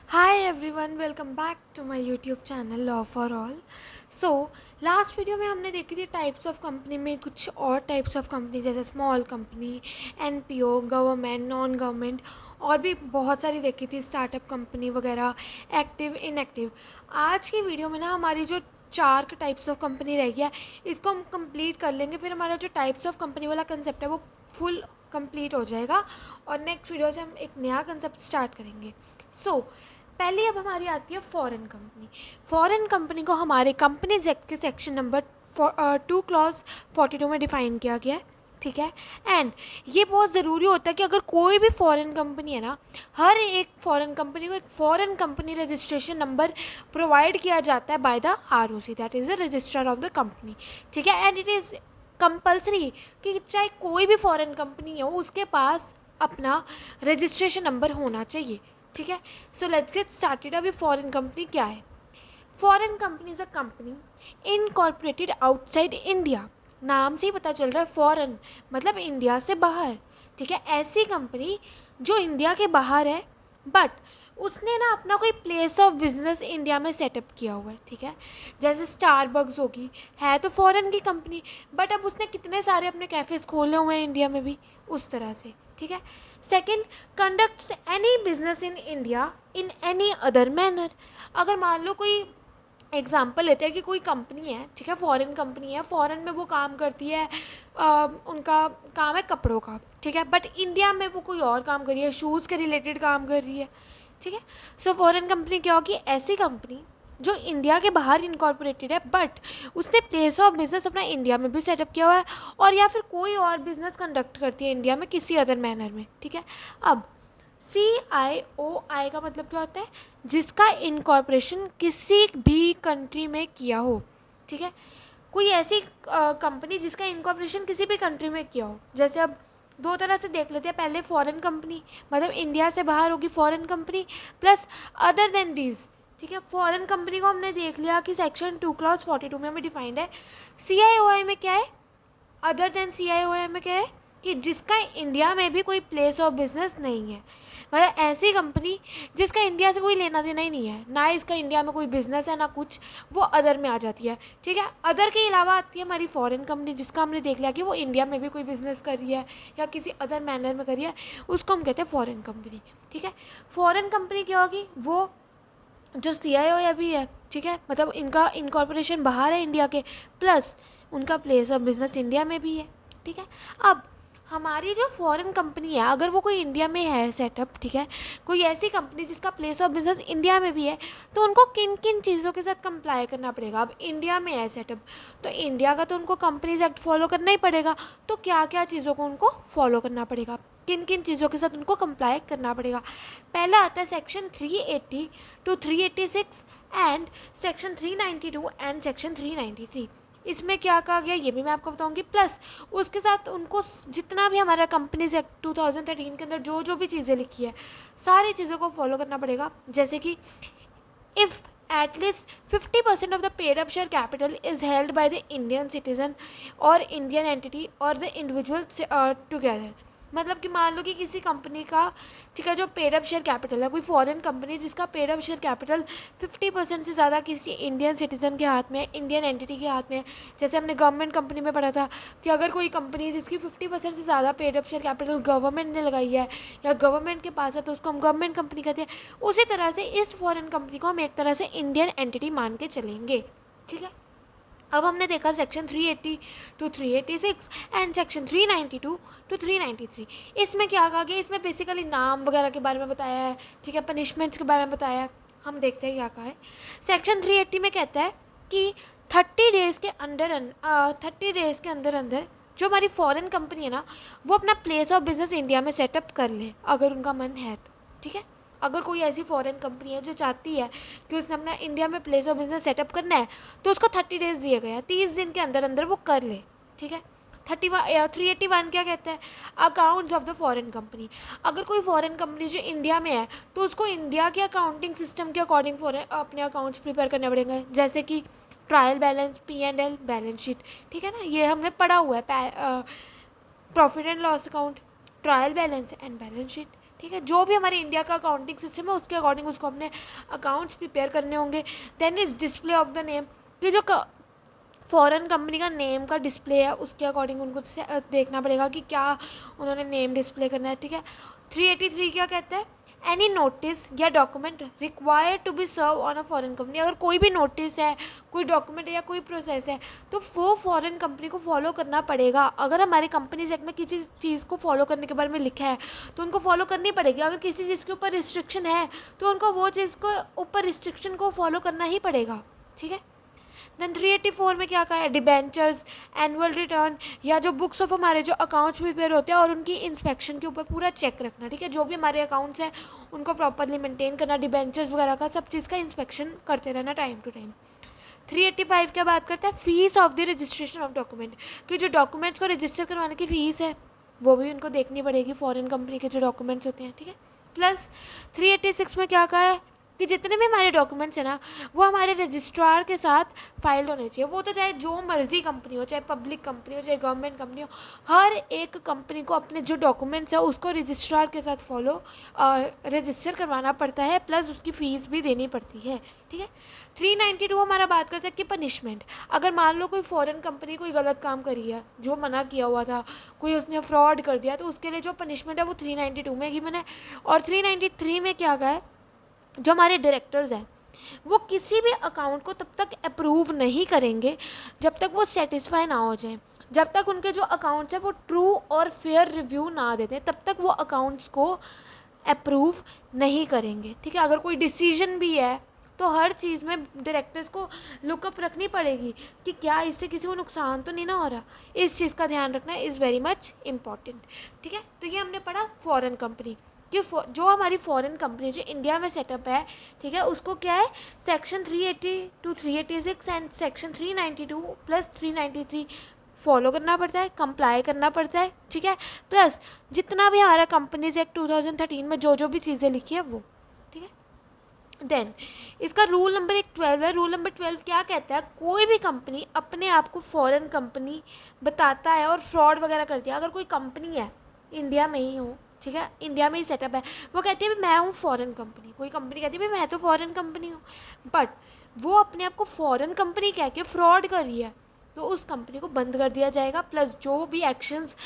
Hi everyone, welcome back to my YouTube channel law for all. So last video में हमने देखी थी types of company में कुछ और टाइप्स ऑफ कंपनी जैसे small company, NPO, government, non government और भी बहुत सारी देखी थी, स्टार्टअप कंपनी वगैरह, एक्टिव, इनएक्टिव। आज की वीडियो में ना हमारी जो चार टाइप्स ऑफ कंपनी रह गया इसको हम कंप्लीट कर लेंगे, फिर हमारा जो टाइप्स ऑफ कंपनी वाला कंसेप्ट है वो फुल कंप्लीट हो जाएगा और नेक्स्ट वीडियो से हम एक नया कंसेप्ट स्टार्ट करेंगे। सो पहली अब हमारी आती है फॉरेन कंपनी। फॉरेन कंपनी को हमारे कंपनीज एक्ट के सेक्शन नंबर 2 क्लॉज 42 में डिफाइन किया गया है, ठीक है। एंड ये बहुत ज़रूरी होता है कि अगर कोई भी फॉरेन कंपनी है ना, हर एक फॉरेन कंपनी को एक foreign company registration number provide किया जाता है by the ROC, that is the registrar of the company, ठीक है। एंड इट इज़ कंपल्सरी कि चाहे कोई भी फॉरेन कंपनी हो उसके पास अपना रजिस्ट्रेशन नंबर होना चाहिए, ठीक है। So let's get started. अभी फॉरेन कंपनी क्या है? Foreign company is a company incorporated outside India. नाम से ही पता चल रहा है फॉरेन मतलब इंडिया से बाहर, ठीक है। ऐसी कंपनी जो इंडिया के बाहर है बट उसने ना अपना कोई प्लेस ऑफ बिजनेस इंडिया में सेटअप किया हुआ है, ठीक है। जैसे स्टारबक्स होगी, है तो फॉरेन की कंपनी बट अब उसने कितने सारे अपने कैफ़ेज़ खोले हुए हैं इंडिया में भी, उस तरह से, ठीक है। Second, conducts any business in India in any other manner. अगर मान लो कोई एग्जाम्पल लेते हैं कि कोई कंपनी है, ठीक है, फॉरेन कंपनी है, फॉरेन में वो काम करती है, उनका काम है कपड़ों का, ठीक है, बट इंडिया में वो कोई और काम कर रही है, शूज़ के रिलेटेड काम कर रही है, ठीक है। सो फॉरेन कंपनी क्या होगी? ऐसी कंपनी जो इंडिया के बाहर इनकॉर्पोरेटेड है बट उसने प्लेस ऑफ बिजनेस अपना इंडिया में भी सेटअप किया हुआ है और या फिर कोई और बिजनेस कंडक्ट करती है इंडिया में किसी अदर मैनर में, ठीक है। अब CIOI का मतलब क्या होता है? जिसका इनकॉर्पोरेशन किसी भी कंट्री में किया हो, ठीक है। कोई ऐसी कंपनी जिसका इनकॉर्पोरेशन किसी भी कंट्री में किया हो। जैसे अब दो तरह से देख लेते हैं, पहले फॉरेन कंपनी मतलब इंडिया से बाहर होगी foreign company, plus other than these, ठीक है। फॉरेन कंपनी को हमने देख लिया कि सेक्शन 2 क्लॉज 42 में हमें डिफाइंड है। CIOI में क्या है? अदर देन CIOI में क्या है कि जिसका इंडिया में भी कोई प्लेस ऑफ बिजनेस नहीं है, मतलब ऐसी कंपनी जिसका इंडिया से कोई लेना देना ही नहीं है, ना इसका इंडिया में कोई बिजनेस है ना कुछ, वो अदर में आ जाती है, ठीक है। अदर के अलावा आती है हमारी फॉरेन कंपनी जिसका हमने देख लिया कि वो इंडिया में भी कोई बिजनेस कर रही है या किसी अदर मैनर में कर रही है, उसको हम कहते हैं फॉरेन कंपनी, ठीक है। फॉरेन कंपनी क्या होगी? वो जो CIO भी है, ठीक है, मतलब इनका इनकॉर्पोरेशन बाहर है इंडिया के, प्लस उनका प्लेस ऑफ बिजनेस इंडिया में भी है, ठीक है। अब हमारी जो फॉरेन कंपनी है अगर वो कोई इंडिया में है सेटअप, ठीक है, कोई ऐसी कंपनी जिसका प्लेस ऑफ बिजनेस इंडिया में भी है, तो उनको किन किन चीज़ों के साथ कंप्लाई करना पड़ेगा? अब इंडिया में है सेटअप तो इंडिया का तो उनको कंपनीज एक्ट फॉलो करना ही पड़ेगा, तो क्या क्या चीज़ों को उनको फॉलो करना पड़ेगा, किन किन चीज़ों के साथ उनको कंप्लाई करना पड़ेगा? पहला आता है section 380 to 386 and section 392 and section 393। इसमें क्या कहा गया ये भी मैं आपको बताऊंगी, प्लस उसके साथ उनको जितना भी हमारा कंपनीज एक्ट 2013 के अंदर जो जो भी चीज़ें लिखी है सारी चीज़ों को फॉलो करना पड़ेगा। जैसे कि if at least 50% of the paid up share capital is held by the Indian citizen और इंडियन एंटिटी और द इंडिविजुअल टुगेदर। मतलब कि मान लो कि किसी कंपनी का, ठीक है, जो पेड अप शेयर कैपिटल है, कोई फॉरेन कंपनी जिसका पेड अप शेयर कैपिटल 50% से ज़्यादा किसी इंडियन सिटीज़न के हाथ में, इंडियन एंटिटी के हाथ में, जैसे हमने गवर्नमेंट कंपनी में पढ़ा था कि अगर कोई कंपनी जिसकी 50% से ज़्यादा paid up share capital government ने लगाई है या गवर्नमेंट के पास है तो उसको हम गवर्नमेंट कंपनी कहते हैं। उसी तरह से इस फॉरेन कंपनी को हम एक तरह से इंडियन एंटिटी मान के चलेंगे, ठीक है। अब हमने देखा section 380 to 386 and section 392 to 393। इसमें क्या कहा गया? इसमें बेसिकली नाम वगैरह के बारे में बताया है, ठीक है, पनिशमेंट्स के बारे में बताया है। हम देखते हैं क्या कहा है। सेक्शन 380 में कहता है कि 30 डेज़ के अंदर 30 डेज़ के अंदर अंदर जो हमारी फॉरेन कंपनी है ना वो अपना प्लेस ऑफ बिजनेस इंडिया में सेटअप कर ले अगर उनका मन है तो, ठीक है। अगर कोई ऐसी फॉरेन कंपनी है जो चाहती है कि उसने अपना इंडिया में प्लेस ऑफ बिजनेस सेटअप करना है तो उसको 30 डेज़ दिए गए हैं, 30 दिन के अंदर अंदर वो कर ले, ठीक है। 381 क्या कहता है? Accounts of the foreign company. अगर कोई फॉरेन कंपनी जो इंडिया में है तो उसको इंडिया के अकाउंटिंग सिस्टम के अकॉर्डिंग अपने अकाउंट्स प्रिपेयर करने पड़ेंगे, जैसे कि trial balance, P&L, balance sheet, ठीक है ना, ये हमने पढ़ा हुआ है, profit and loss account, trial balance and balance sheet, ठीक है, जो भी हमारे इंडिया का अकाउंटिंग सिस्टम है उसके अकॉर्डिंग उसको अपने अकाउंट्स प्रिपेयर करने होंगे। Then is display of the name, कि जो फॉरेन कंपनी का नेम का डिस्प्ले है उसके अकॉर्डिंग उनको देखना पड़ेगा कि क्या उन्होंने नेम डिस्प्ले करना है। ठीक है, 383 क्या कहता है, एनी नोटिस या document required to be serve on a foreign company, अगर कोई भी नोटिस है, कोई डॉक्यूमेंट है या कोई प्रोसेस है तो वो फॉरेन कंपनी को फॉलो करना पड़ेगा। अगर हमारे कंपनीज एक्ट में किसी चीज़ को फॉलो करने के बारे में लिखा है तो उनको फॉलो करनी पड़ेगी। अगर किसी चीज़ के ऊपर रिस्ट्रिक्शन है तो उनको वो चीज़ को ऊपर रिस्ट्रिक्शन को फॉलो करना ही पड़ेगा। ठीक है, देन 384 में क्या कहा है, डिबेंचर्स, एनुअल रिटर्न या जो बुक्स ऑफ हमारे जो अकाउंट्स प्रिपेयर होते हैं और उनकी इंस्पेक्शन के ऊपर पूरा चेक रखना। ठीक है, जो भी हमारे अकाउंट्स हैं उनको प्रॉपरली मेंटेन करना, डिबेंचर्स वगैरह का सब चीज़ का इंस्पेक्शन करते रहना टाइम टू टाइम। 385 क्या बात करता है, fees of the registration of document, कि जो डॉक्यूमेंट्स को रजिस्टर करवाने की फ़ीस है वो भी उनको देखनी पड़ेगी, फॉरेन कंपनी के जो डॉक्यूमेंट्स होते हैं। ठीक है, प्लस 386 में क्या कहा है कि जितने भी हमारे डॉक्यूमेंट्स हैं ना वो हमारे रजिस्ट्रार के साथ फाइल होने चाहिए। वो तो चाहे जो मर्जी कंपनी हो, चाहे पब्लिक कंपनी हो, चाहे गवर्नमेंट कंपनी हो, हर एक कंपनी को अपने जो डॉक्यूमेंट्स है उसको रजिस्ट्रार के साथ रजिस्टर करवाना पड़ता है, प्लस उसकी फ़ीस भी देनी पड़ती है। ठीक है, 392 हमारा बात करता है कि पनिशमेंट, अगर मान लो कोई फॉरेन कंपनी कोई गलत काम करी है, जो मना किया हुआ था, कोई उसने फ्रॉड कर दिया, तो उसके लिए जो पनिशमेंट है वो 392 में गिवन है। और 393 में क्या कहा है, जो हमारे डायरेक्टर्स हैं वो किसी भी अकाउंट को तब तक अप्रूव नहीं करेंगे जब तक वो सेटिस्फाई ना हो जाए, जब तक उनके जो अकाउंट्स हैं वो ट्रू और फेयर रिव्यू ना देते तब तक वो अकाउंट्स को अप्रूव नहीं करेंगे। ठीक है, अगर कोई डिसीजन भी है तो हर चीज़ में डायरेक्टर्स को लुकअप रखनी पड़ेगी कि क्या इससे किसी को नुकसान तो नहीं ना हो रहा। इस चीज़ का ध्यान रखना इज़ वेरी मच इम्पॉर्टेंट। ठीक है, तो ये हमने पढ़ा फॉरेन कंपनी कि जो हमारी फॉरेन कंपनी जो इंडिया में सेटअप है, ठीक है, उसको क्या है, section 380 to 386 and section 392 plus 393 follow करना पड़ता है, कंप्लाई करना पड़ता है। ठीक है, प्लस जितना भी हमारा कंपनीज एक्ट 2013 में जो जो भी चीज़ें लिखी है वो। ठीक है, देन इसका रूल नंबर 12 है। रूल नंबर 12 क्या कहता है, कोई भी कंपनी अपने आप को फॉरेन कंपनी बताता है और फ्रॉड वगैरह करती है, अगर कोई कंपनी है इंडिया में ही हो, ठीक है, इंडिया में ही सेटअप है, वो कहती है मैं हूँ फॉरेन कंपनी, कोई कंपनी कहती है मैं तो फॉरेन कंपनी हूँ, बट वो अपने आप को फॉरेन कंपनी कह के फ्रॉड कर रही है तो उस कंपनी को बंद कर दिया जाएगा, प्लस जो भी एक्शंस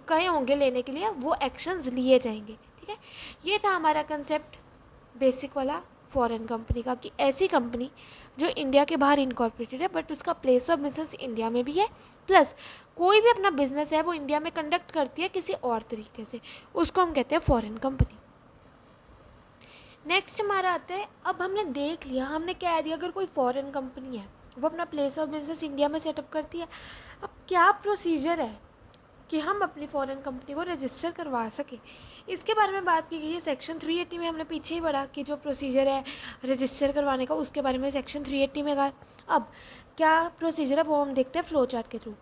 कहे होंगे लेने के लिए वो एक्शंस लिए जाएंगे। ठीक है, ये था हमारा कंसेप्ट बेसिक वाला फॉरेन कंपनी का, कि ऐसी कंपनी जो इंडिया के बाहर इनकॉर्पोरेटेड है बट उसका प्लेस ऑफ बिजनेस इंडिया में भी है, प्लस कोई भी अपना बिजनेस है वो इंडिया में कंडक्ट करती है किसी और तरीके से, उसको हम कहते हैं फॉरेन कंपनी। नेक्स्ट हमारा आता है, अब हमने देख लिया, हमने कह दिया अगर कोई फॉरेन कंपनी है वो अपना प्लेस ऑफ बिजनेस इंडिया में सेटअप करती है, अब क्या प्रोसीजर है कि हम अपनी फॉरेन कंपनी को रजिस्टर करवा सकें, इसके बारे में बात की गई है सेक्शन 380 में। हमने पीछे ही पढ़ा कि जो प्रोसीजर है रजिस्टर करवाने का उसके बारे में सेक्शन 380 में कहा। अब क्या प्रोसीजर है वो हम देखते हैं फ्लो चार्ट के थ्रू।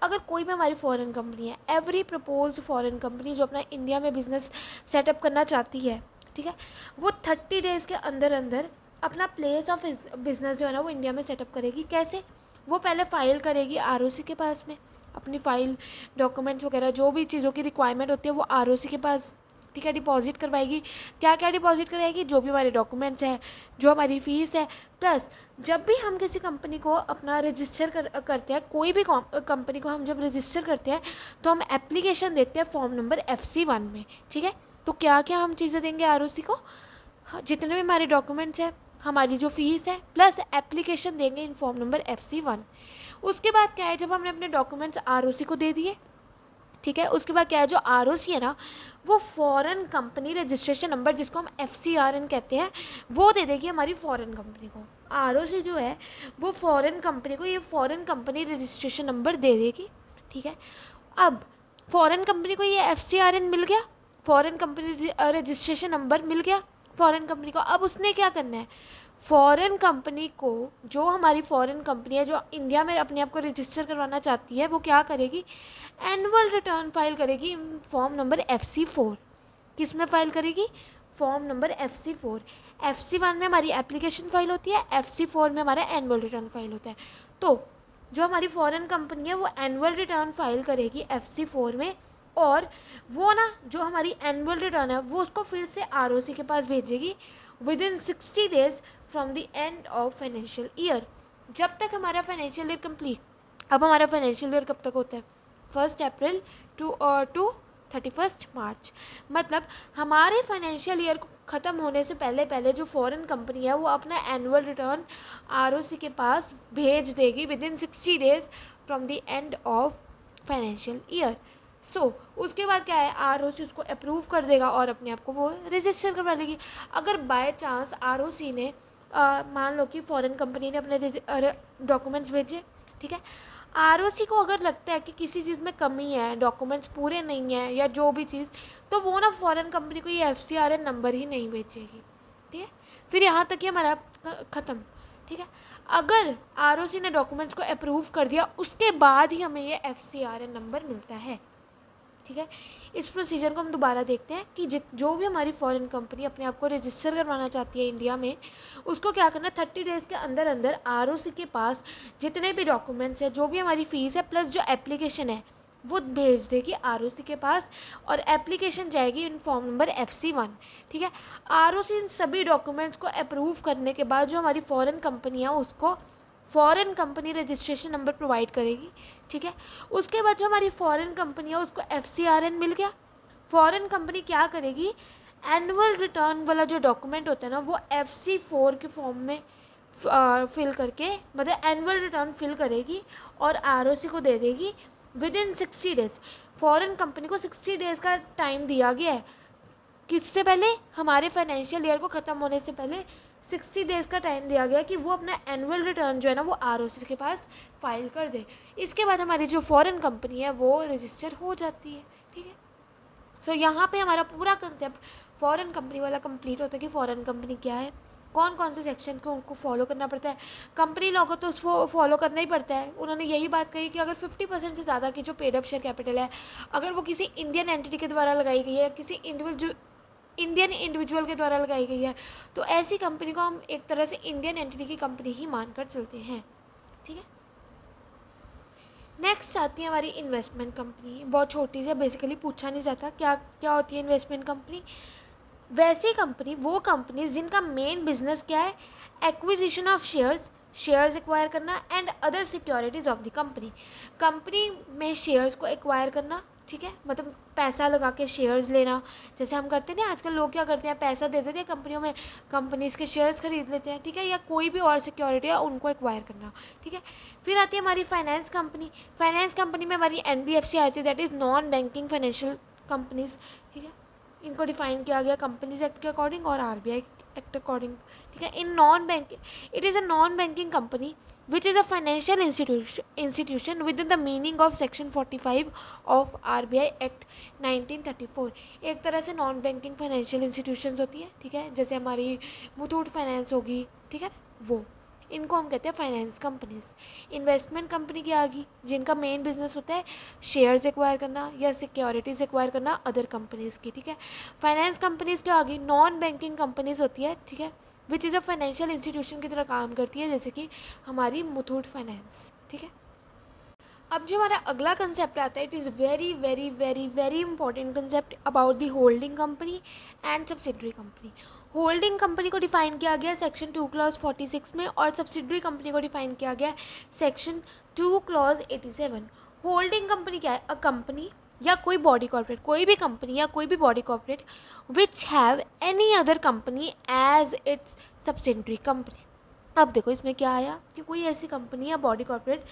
अगर कोई भी हमारी फॉरेन कंपनी है, एवरी प्रपोज फॉरेन कंपनी जो अपना इंडिया में बिजनेस सेटअप करना चाहती है, ठीक है, वो 30 डेज़ के अंदर अंदर अपना प्लेस ऑफ बिजनेस जो है ना वो इंडिया में सेटअप करेगी। कैसे, वो पहले फ़ाइल करेगी आरओसी के पास में, अपनी फ़ाइल डॉक्यूमेंट्स वगैरह जो भी चीज़ों की रिक्वायरमेंट होती है वो आरओसी के पास, ठीक है, डिपॉजिट करवाएगी। क्या क्या डिपॉजिट कराएगी, जो भी हमारे डॉक्यूमेंट्स हैं, जो हमारी फ़ीस है, प्लस जब भी हम किसी कंपनी को अपना रजिस्टर करते हैं, कोई भी कंपनी को हम जब रजिस्टर करते हैं तो हम एप्लीकेशन देते हैं फॉर्म नंबर FC1 में। ठीक है, तो क्या क्या हम चीज़ें देंगे आरओसी को, जितने भी हमारे डॉक्यूमेंट्स हैं, हमारी जो फ़ीस है, प्लस एप्लीकेशन देंगे इन फॉर्म नंबर FC1। उसके बाद क्या है, जब हमने अपने डॉक्यूमेंट्स आरओसी को दे दिए, ठीक है, उसके बाद क्या है, जो आरओसी है ना वो फॉरेन कंपनी रजिस्ट्रेशन नंबर जिसको हम FCRN कहते हैं वो दे देगी हमारी फॉरेन कंपनी को। आरओसी जो है वो फॉरेन कंपनी को ये फॉरेन कंपनी रजिस्ट्रेशन नंबर दे देगी। ठीक है, अब फॉरेन कंपनी को ये FCRN मिल गया, फॉरेन कंपनी रजिस्ट्रेशन नंबर मिल गया फॉरेन कंपनी को। अब उसने क्या करना है, फॉरेन कंपनी को, जो हमारी फॉरेन कंपनी है जो इंडिया में अपने आप को रजिस्टर करवाना चाहती है, वो क्या करेगी, एनुअल रिटर्न फाइल करेगी फॉर्म नंबर FC4। किस में फाइल करेगी, फॉर्म नंबर FC4। FC1 में हमारी एप्लीकेशन फाइल होती है, FC4 में हमारा एनुअल रिटर्न फाइल होता है। तो जो हमारी फॉरेन कंपनी है वो एनुअल रिटर्न फाइल करेगी FC4 में, और वो ना जो हमारी एनुअल रिटर्न है वो उसको फिर से आरओसी के पास भेजेगी within 60 days from the end of financial year, जब तक हमारा फाइनेंशियल ईयर कंप्लीट। अब हमारा फाइनेंशियल ईयर कब तक होता है? 1 अप्रैल टू 31 मार्च। मतलब हमारे फाइनेंशियल ईयर ख़त्म होने से पहले पहले जो फॉरेन कंपनी है वो अपना एनुअल रिटर्न आरओसी के पास भेज देगी within 60 days from the end of financial year. So उसके बाद क्या है, आरओसी उसको अप्रूव कर देगा और अपने आप को वो रजिस्टर करवा लेगी। अगर बाय चांस आरओसी ने मान लो कि फॉरेन कंपनी ने अपने डॉक्यूमेंट्स भेजे, ठीक है, आरओसी को अगर लगता है कि किसी चीज़ में कमी है, डॉक्यूमेंट्स पूरे नहीं हैं या जो भी चीज़, तो वो ना फॉरेन कंपनी को ये FCRN नंबर ही नहीं भेजेगी, ठीक है। फिर यहाँ तक ही हमारा ख़त्म, ठीक है। अगर आरओसी ने डॉक्यूमेंट्स को अप्रूव कर दिया उसके बाद ही हमें ये FCRN नंबर मिलता है, ठीक है। इस प्रोसीजर को हम दोबारा देखते हैं कि जो भी हमारी फॉरेन कंपनी अपने आप को रजिस्टर करवाना चाहती है इंडिया में, उसको क्या करना है, 30 डेज़ के अंदर अंदर आरओसी के पास जितने भी डॉक्यूमेंट्स हैं, जो भी हमारी फ़ीस है प्लस जो एप्लीकेशन है वो भेज देगी आरओसी के पास, और एप्लीकेशन जाएगी इन फॉर्म नंबर FC1, ठीक है। आरओसी इन सभी डॉक्यूमेंट्स को अप्रूव करने के बाद जो हमारी फॉरेन कंपनी है उसको foreign company registration number provide करेगी, ठीक है। उसके बाद जो हमारी फॉरेन कंपनी है उसको FCRN मिल गया। फॉरेन कंपनी क्या करेगी, एनुअल रिटर्न वाला जो डॉक्यूमेंट होता है ना वो FC4 के फॉर्म में फिल करके, मतलब एनुअल रिटर्न फिल करेगी और आरओसी को दे देगी विदिन 60 डेज़। फॉरेन कंपनी को 60 डेज़ का टाइम दिया गया है, किससे पहले, हमारे फाइनेंशियल ईयर को ख़त्म होने से पहले 60 डेज़ का टाइम दिया गया कि वो अपना एनुअल रिटर्न जो है ना वो आरओसी के पास फाइल कर दे। इसके बाद हमारी जो फॉरेन कंपनी है वो रजिस्टर हो जाती है, ठीक है। सो यहाँ पे हमारा पूरा कंसेप्ट फॉरेन कंपनी वाला कंप्लीट होता है कि फॉरेन कंपनी क्या है, कौन कौन से सेक्शन को उनको फॉलो करना पड़ता है। कंपनी लॉ को तो उसको फॉलो करना ही पड़ता है। उन्होंने यही बात कही कि अगर 50% से ज़्यादा की जो पेड अप शेयर कैपिटल है अगर वो किसी इंडियन एंटिटी के द्वारा लगाई गई है, किसी इंडियन इंडिविजुअल के द्वारा लगाई गई है, तो ऐसी कंपनी को हम एक तरह से इंडियन एंटिटी की कंपनी ही मानकर चलते हैं, ठीक है। नेक्स्ट आती है हमारी इन्वेस्टमेंट कंपनी। बहुत छोटी सी, बेसिकली पूछा नहीं जाता क्या क्या होती है इन्वेस्टमेंट कंपनी। वैसी कंपनी, वो कंपनी जिनका मेन बिजनेस क्या है, एक्विजिशन ऑफ शेयर्स एक्वायर करना and other securities of the company में शेयर्स को एक्वायर करना, ठीक है, मतलब पैसा लगा के शेयर्स लेना। जैसे हम करते हैं आजकल, लोग क्या करते हैं, पैसा दे देते हैं कंपनियों में, कंपनीज़ के शेयर्स खरीद लेते हैं, ठीक है, या कोई भी और सिक्योरिटी है उनको एक्वायर करना, ठीक है। फिर आती है हमारी फाइनेंस कंपनी में हमारी NBFC आती है, that is non banking financial companies, ठीक है। इनको डिफाइन किया गया कंपनीज एक्ट के अकॉर्डिंग और RBI एक्ट अकॉर्डिंग, ठीक है। In non banking, it is a non banking company which is a financial institution within the meaning of section 45 of RBI Act 1934। एक तरह से नॉन बैंकिंग फाइनेंशियल इंस्टीट्यूशंस होती है, ठीक है, जैसे हमारी मुथूट फाइनेंस होगी, ठीक है, वो इनको हम कहते हैं फाइनेंस कंपनीज। इन्वेस्टमेंट कंपनी की आ गई, जिनका मेन बिजनेस होता है शेयर्स एक्वायर करना या सिक्योरिटीज़ एक्वायर करना अदर कंपनीज़ की, ठीक है। फाइनेंस कंपनीज़ क्या आ गई, नॉन बैंकिंग कंपनीज़ होती है, ठीक है, which is a financial institution की तरह काम करती है, जैसे कि हमारी मुथूट फाइनेंस, ठीक है। अब जो हमारा अगला कंसेप्ट आता है, it is very very very very important concept about the holding company and subsidiary company. Holding company को डिफाइन किया गया सेक्शन 2 क्लॉज 46 में, और सब्सिडरी कंपनी को डिफाइन किया गया सेक्शन 2 क्लॉज 87। होल्डिंग कंपनी क्या है, अ कंपनी या कोई बॉडी कॉर्पोरेट, कोई भी कंपनी या कोई भी body corporate which have any other company as its subsidiary company. अब देखो इसमें क्या आया कि कोई ऐसी कंपनी या बॉडी कॉर्पोरेट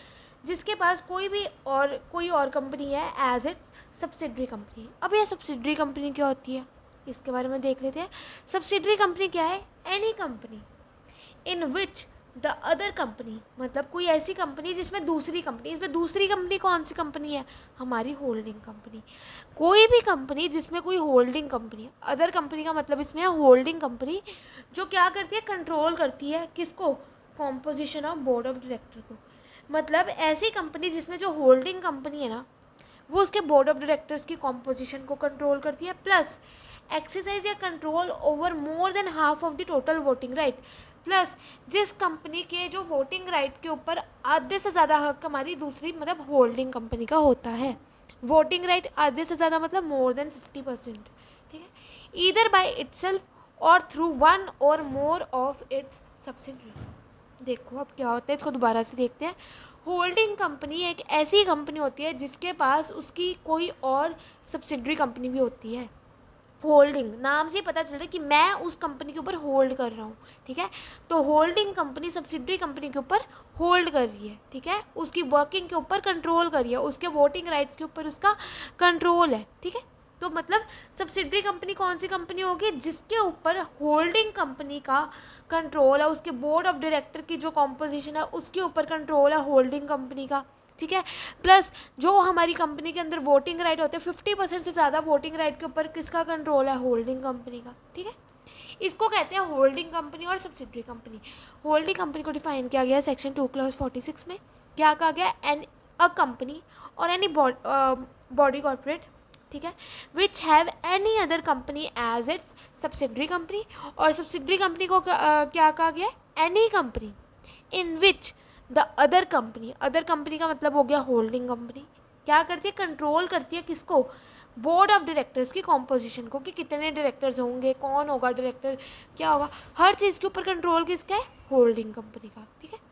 जिसके पास कोई और कंपनी है एज इट्स सब्सिडरी कंपनी। अब यह सब्सिडरी कंपनी क्या होती है, इसके बारे में देख लेते हैं। सब्सिडरी कंपनी क्या है, any company in which the other company, मतलब कोई ऐसी कंपनी जिसमें दूसरी कंपनी, इसमें दूसरी कंपनी कौन सी कंपनी है, हमारी होल्डिंग कंपनी। कोई भी कंपनी जिसमें कोई होल्डिंग कंपनी, अदर कंपनी का मतलब इसमें है होल्डिंग कंपनी, जो क्या करती है, कंट्रोल करती है किसको, composition of board of director को। मतलब ऐसी कंपनी जिसमें जो होल्डिंग कंपनी है ना वो उसके बोर्ड ऑफ डायरेक्टर्स की कॉम्पोजिशन को कंट्रोल करती है, प्लस एक्सरसाइज या control over more than half of the total voting right, plus जिस कंपनी के जो वोटिंग राइट के ऊपर आधे से ज़्यादा हक हमारी दूसरी मतलब होल्डिंग कंपनी का होता है, वोटिंग राइट आधे से ज़्यादा मतलब मोर देन 50%, ठीक है। ईदर बाय इटसेल्फ और थ्रू वन और मोर ऑफ इट्स सब्सिडरी। देखो अब क्या होता है, इसको दोबारा से देखते हैं। होल्डिंग कंपनी एक ऐसी कंपनी होती है जिसके पास उसकी कोई और सब्सिडरी कंपनी भी होती है। होल्डिंग नाम से ही पता चल रहा है कि मैं उस कंपनी के ऊपर होल्ड कर रहा हूँ, ठीक है। तो होल्डिंग कंपनी सब्सिडरी कंपनी के ऊपर होल्ड कर रही है, ठीक है, उसकी वर्किंग के ऊपर कंट्रोल कर रही है, उसके वोटिंग राइट्स के ऊपर उसका कंट्रोल है, ठीक है। तो मतलब सब्सिडरी कंपनी कौन सी कंपनी होगी, जिसके ऊपर होल्डिंग कंपनी का कंट्रोल है, उसके बोर्ड ऑफ डायरेक्टर की जो कॉम्पोजिशन है उसके ऊपर कंट्रोल है होल्डिंग कंपनी का, ठीक है। प्लस जो हमारी कंपनी के अंदर वोटिंग राइट होते हैं 50% से ज़्यादा वोटिंग राइट के ऊपर किसका कंट्रोल है, होल्डिंग कंपनी का, ठीक है। इसको कहते हैं होल्डिंग कंपनी और सब्सिडरी कंपनी। होल्डिंग कंपनी को डिफाइन किया गया है सेक्शन 2 क्लॉज 46 में। क्या कहा गया, एन अ कंपनी और एनी बॉडी कॉर्पोरेट, ठीक है, which have any other company as its subsidiary company. और सब्सिडरी कंपनी को क्या कहा गया, any company in which the other company का मतलब हो गया होल्डिंग कंपनी, क्या करती है, कंट्रोल करती है किसको, बोर्ड ऑफ डायरेक्टर्स की कॉम्पोजिशन को, कि कितने डायरेक्टर्स होंगे, कौन होगा डायरेक्टर, क्या होगा, हर चीज़ के ऊपर कंट्रोल किसका है, होल्डिंग कंपनी का, ठीक है।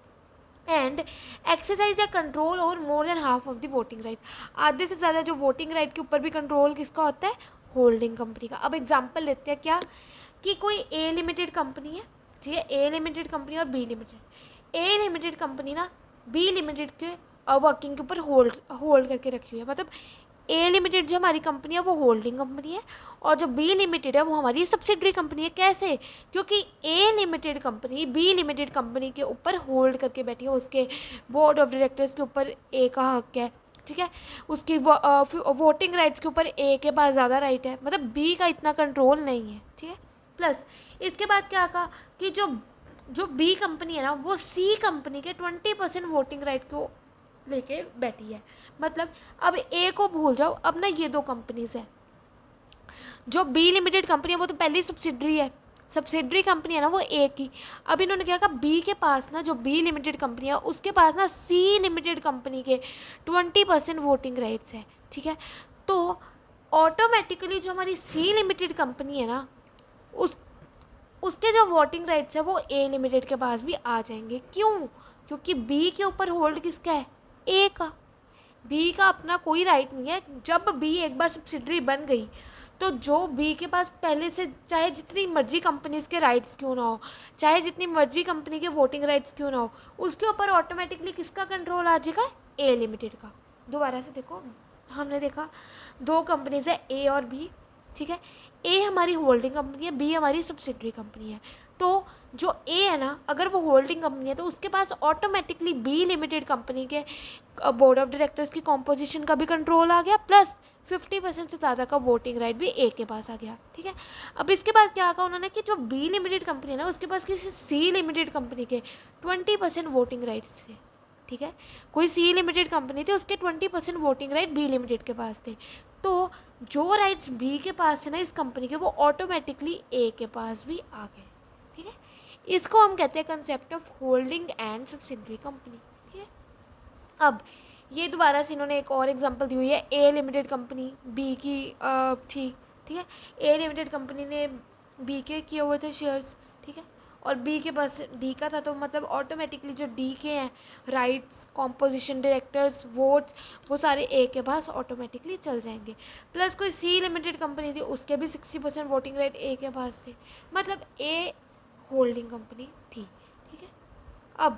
एंड एक्सरसाइज या control over more than half of the voting right. आधे से ज़्यादा जो वोटिंग राइट के ऊपर भी कंट्रोल किसका होता है, होल्डिंग कंपनी का। अब एग्जाम्पल लेते हैं, क्या कि कोई ए लिमिटेड कंपनी है, ठीक है, ए लिमिटेड कंपनी और बी लिमिटेड। ए लिमिटेड कंपनी ना बी लिमिटेड के वर्किंग के ऊपर होल्ड करके रखी हुई है। मतलब ए लिमिटेड जो हमारी कंपनी है वो होल्डिंग कंपनी है, और जो बी लिमिटेड है वो हमारी सब्सिडरी कंपनी है। कैसे, क्योंकि A limited company B limited company के ऊपर होल्ड करके बैठी है, उसके बोर्ड ऑफ डायरेक्टर्स के ऊपर ए का हक है, ठीक है, उसकी वोटिंग राइट्स के ऊपर ए के पास ज़्यादा राइट है, मतलब बी का इतना कंट्रोल नहीं है, ठीक है। प्लस इसके बाद क्या कहा कि जो बी कंपनी है ना वो सी कंपनी के 20% वोटिंग राइट को लेके बैठी है। मतलब अब ए को भूल जाओ, अब ना ये दो कंपनीज है, जो बी लिमिटेड कंपनी है वो तो पहले ही सब्सिडरी है, सब्सिडरी कंपनी है ना वो ए की। अब इन्होंने क्या कहा, बी के पास ना, जो बी लिमिटेड कंपनी है उसके पास ना सी लिमिटेड कंपनी के 20% वोटिंग राइट्स है, ठीक है। तो ऑटोमेटिकली जो हमारी सी लिमिटेड कंपनी है ना उसके जो वोटिंग राइट्स है वो ए लिमिटेड के पास भी आ जाएंगे। क्यों, क्योंकि बी के ऊपर होल्ड किसका है, ए का। बी का अपना कोई राइट नहीं है। जब बी एक बार सब्सिडरी बन गई तो जो बी के पास पहले से चाहे जितनी मर्जी कंपनीज के राइट्स क्यों ना हो, चाहे जितनी मर्जी कंपनी के वोटिंग राइट्स क्यों ना हो, उसके ऊपर ऑटोमेटिकली किसका कंट्रोल आ जाएगा, ए लिमिटेड का। दोबारा से देखो, हमने देखा दो कंपनीज है ए और बी, ठीक है। ए हमारी होल्डिंग कंपनी है, बी हमारी सब्सिडरी कंपनी है। तो जो ए है ना, अगर वो होल्डिंग कंपनी है तो उसके पास ऑटोमेटिकली बी लिमिटेड कंपनी के बोर्ड ऑफ डायरेक्टर्स की कॉम्पोजिशन का भी कंट्रोल आ गया, प्लस 50% से ज़्यादा का वोटिंग राइट भी ए के पास आ गया, ठीक है। अब इसके बाद क्या कहा उन्होंने कि जो बी लिमिटेड कंपनी है ना उसके पास किसी सी लिमिटेड कंपनी के 20% वोटिंग राइट्स थे, ठीक है। कोई सी लिमिटेड कंपनी थी, उसके 20% वोटिंग राइट बी लिमिटेड के पास थे। तो जो राइट्स बी के पास है ना इस कंपनी के, वो ऑटोमेटिकली ए के पास भी आ गए, ठीक है। इसको हम कहते हैं concept of holding and subsidiary company, ठीक है। अब ये दोबारा से इन्होंने एक और एग्जांपल दी हुई है, ए लिमिटेड कंपनी बी की थी, ठीक है। ए लिमिटेड कंपनी ने बी के किए हुए थे शेयर्स, ठीक है, और बी के पास डी का था, तो मतलब ऑटोमेटिकली जो डी के हैं राइट्स, कॉम्पोजिशन, डायरेक्टर्स, वोट्स, वो सारे ए के पास ऑटोमेटिकली चल जाएंगे। प्लस कोई सी लिमिटेड कंपनी थी, उसके भी 60% वोटिंग राइट ए के पास थे, मतलब ए होल्डिंग कंपनी थी, ठीक है। अब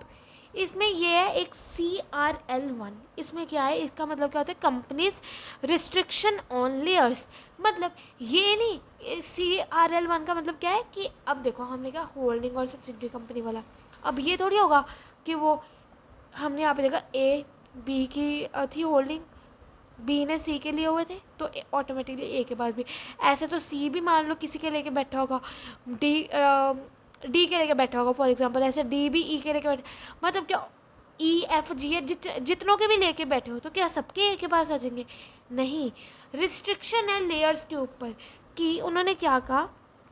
इसमें ये है एक CRL1, इसमें क्या है, इसका मतलब क्या होता है, कंपनीज रिस्ट्रिक्शन ऑन लेयर्स। मतलब ये नहीं, CRL1 का मतलब क्या है कि अब देखो हमने क्या होल्डिंग और सब्सिडरी कंपनी वाला, अब ये थोड़ी होगा कि वो हमने यहाँ पे देखा ए बी की थी होल्डिंग, बी ने सी के लिए हुए थे तो ऑटोमेटिकली ए के पास भी। ऐसे तो सी भी मान लो किसी के लेके बैठा होगा, डी के लेके बैठा होगा फॉर एग्जांपल, ऐसे डी भी ई के लेके बैठा, मतलब क्या EFG है, जितनों के भी लेके बैठे हो तो क्या सबके ए के पास आ जाएंगे, नहीं। रिस्ट्रिक्शन है लेयर्स के ऊपर, कि उन्होंने क्या कहा,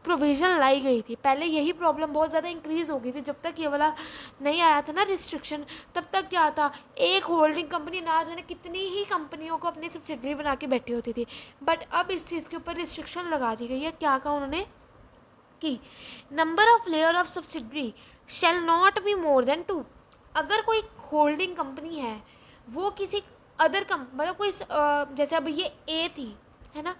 प्रोविज़न लाई गई थी, पहले यही प्रॉब्लम बहुत ज़्यादा इंक्रीज़ हो गई थी जब तक ये वाला नहीं आया था ना रिस्ट्रिक्शन। तब तक क्या था, एक होल्डिंग कंपनी ना जाने कितनी ही कंपनियों को अपनी सब्सिडरी बना के बैठी होती थी। बट अब इस चीज़ के ऊपर रिस्ट्रिक्शन लगा दी गई है। क्या कहा उन्होंने कि number of layer of subsidiary shall not be more than 2। अगर कोई होल्डिंग कंपनी है वो किसी अदर मतलब कोई जैसे अब ये ए थी, है ना,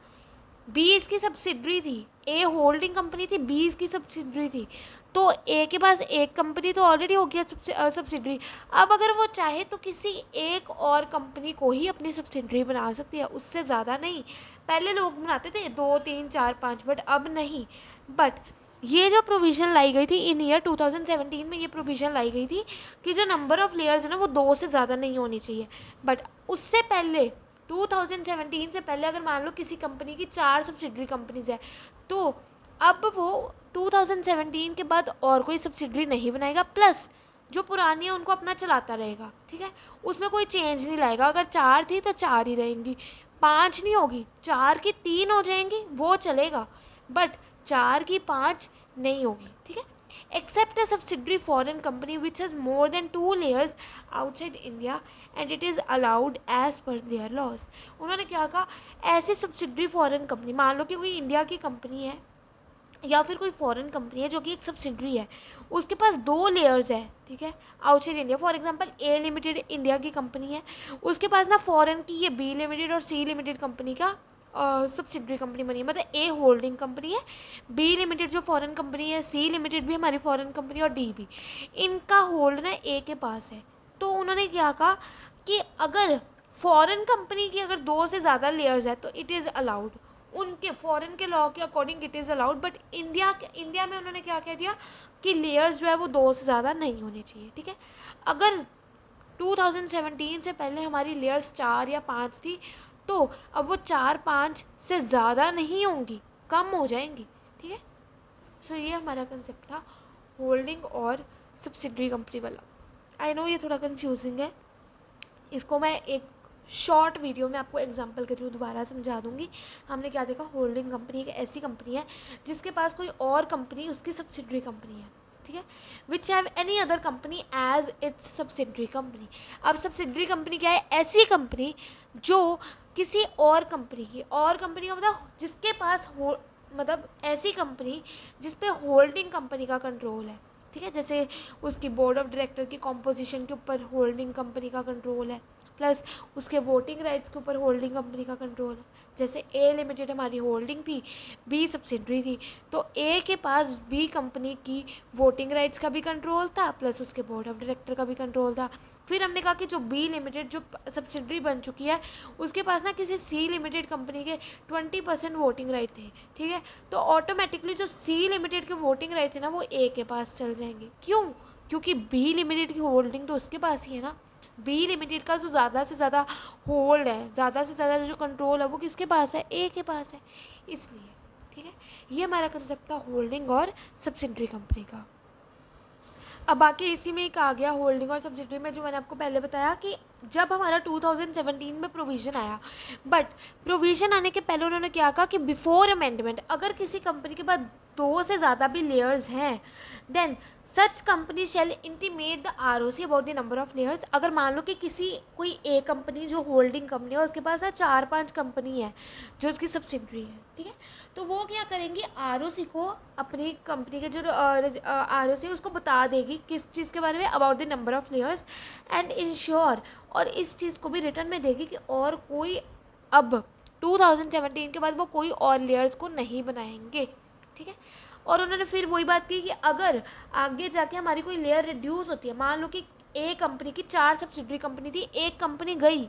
बी इसकी सब्सिडरी थी, ए होल्डिंग कंपनी थी, बी इसकी सब्सिडरी थी, तो ए के पास एक कंपनी तो ऑलरेडी हो गया सब्सिडरी। अब अगर वो चाहे तो किसी एक और कंपनी को ही अपनी सब्सिडरी बना सकती है, उससे ज़्यादा नहीं। पहले लोग बनाते थे 2 3 4 5, बट अब नहीं। बट ये जो प्रोविज़न लाई गई थी इन ईयर 2017 में, ये प्रोविज़न लाई गई थी कि जो नंबर ऑफ़ लेयर्स है ना वो 2 से ज़्यादा नहीं होनी चाहिए। बट उससे पहले 2017 से पहले अगर मान लो किसी कंपनी की 4 सब्सिडरी कंपनीज है, तो अब वो 2017 के बाद और कोई सब्सिडरी नहीं बनाएगा, प्लस जो पुरानी है उनको अपना चलाता रहेगा। ठीक है, उसमें कोई चेंज नहीं लाएगा। अगर 4 थी तो 4 ही रहेंगी, 5 नहीं होगी, 4 की 3 हो जाएंगी, वो चलेगा, बट 4 की 5 नहीं होगी। ठीक है, except a subsidiary foreign company which has more than 2 layers outside India and it is allowed as per their laws। उन्होंने क्या कहा, ऐसी सब्सिडरी फॉरेन कंपनी, मान लो कि कोई इंडिया की कंपनी है या फिर कोई फॉरेन कंपनी है जो कि एक सब्सिडरी है, उसके पास 2 लेयर्स है, ठीक है, outside India. For example A limited India की कंपनी है, उसके पास ना फॉरेन की ये बी लिमिटेड और सी लिमिटेड कंपनी का सब्सिडरी कंपनी बनी है। मतलब ए होल्डिंग कंपनी है, बी लिमिटेड जो फॉरेन कंपनी है, सी लिमिटेड भी हमारी फॉरेन कंपनी, और डी भी, इनका होल्ड ना ए के पास है। तो उन्होंने क्या कहा कि अगर फॉरेन कंपनी की अगर 2 से ज़्यादा लेयर्स है तो इट इज़ अलाउड, उनके फॉरेन के लॉ के according it is allowed. But India में उन्होंने क्या कह दिया कि लेयर्स जो है वो 2 से ज़्यादा नहीं होनी चाहिए। ठीक है, अगर 2017 से पहले हमारी लेयर्स 4 या 5 थी, तो अब वो 4-5 से ज़्यादा नहीं होंगी, कम हो जाएंगी। ठीक है, सो ये हमारा कंसेप्ट था होल्डिंग और सब्सिडरी कंपनी वाला। आई नो ये थोड़ा कंफ्यूजिंग है, इसको मैं एक शॉर्ट वीडियो में आपको एग्जांपल के थ्रू दोबारा समझा दूंगी। हमने क्या देखा, होल्डिंग कंपनी एक ऐसी कंपनी है जिसके पास कोई और कंपनी उसकी सब्सिडरी कंपनी है, ठीक है, which have any other company as its subsidiary company. अब सब्सिडरी कंपनी क्या है, ऐसी कंपनी जो किसी और कंपनी की, और कंपनी का मतलब जिसके पास मतलब ऐसी कंपनी जिस पे होल्डिंग कंपनी का कंट्रोल है। ठीक है, जैसे उसकी बोर्ड ऑफ डायरेक्टर की कॉम्पोजिशन के ऊपर होल्डिंग कंपनी का कंट्रोल है, प्लस उसके वोटिंग राइट्स के ऊपर होल्डिंग कंपनी का कंट्रोल है। जैसे ए लिमिटेड हमारी होल्डिंग थी, बी सब्सिडरी थी, तो ए के पास बी कंपनी की वोटिंग राइट्स का भी कंट्रोल था, प्लस उसके बोर्ड ऑफ डायरेक्टर का भी कंट्रोल था। फिर हमने कहा कि जो बी लिमिटेड जो सब्सिडरी बन चुकी है, उसके पास ना किसी सी लिमिटेड कंपनी के 20% वोटिंग राइट थे। ठीक है, तो ऑटोमेटिकली जो सी लिमिटेड के वोटिंग राइट थे ना वो ए के पास चल जाएंगे। क्यों? क्योंकि बी लिमिटेड की होल्डिंग तो उसके पास ही है ना। बी लिमिटेड का जो ज़्यादा से ज़्यादा होल्ड है, ज़्यादा से ज़्यादा जो कंट्रोल है वो किसके पास है, ए के पास है, इसलिए। ठीक है, ये हमारा कंसेप्ट था होल्डिंग और सब्सिडरी कंपनी का। अब बाकी इसी में एक आ गया होल्डिंग और सब्सिडरी में, जो मैंने आपको पहले बताया कि जब हमारा 2017 में प्रोविज़न आया, बट प्रोविज़न आने के पहले उन्होंने क्या कहा कि बिफोर अमेंडमेंट अगर किसी कंपनी के पास 2 से ज़्यादा भी लेयर्स हैं, then such company shall intimate the ROC about the number of layers. अगर मान लो कि कोई ए कंपनी जो होल्डिंग कंपनी है उसके पास 4-5 कंपनी है जो उसकी सब्सिडरी है, ठीक है, तो वो क्या करेंगी, ROC को अपनी कंपनी के जो ROC उसको बता देगी किस चीज़ के बारे में, about the number of layers and ensure, और इस चीज़ को भी रिटर्न में देगी कि और कोई अब 2017 के बाद वो कोई और लेयर्स को नहीं बनाएंगे। ठीक है, और उन्होंने फिर वही बात की कि अगर आगे जाके हमारी कोई लेयर रिड्यूस होती है, मान लो कि ए कंपनी की 4 सब्सिडरी कंपनी थी, एक कंपनी गई,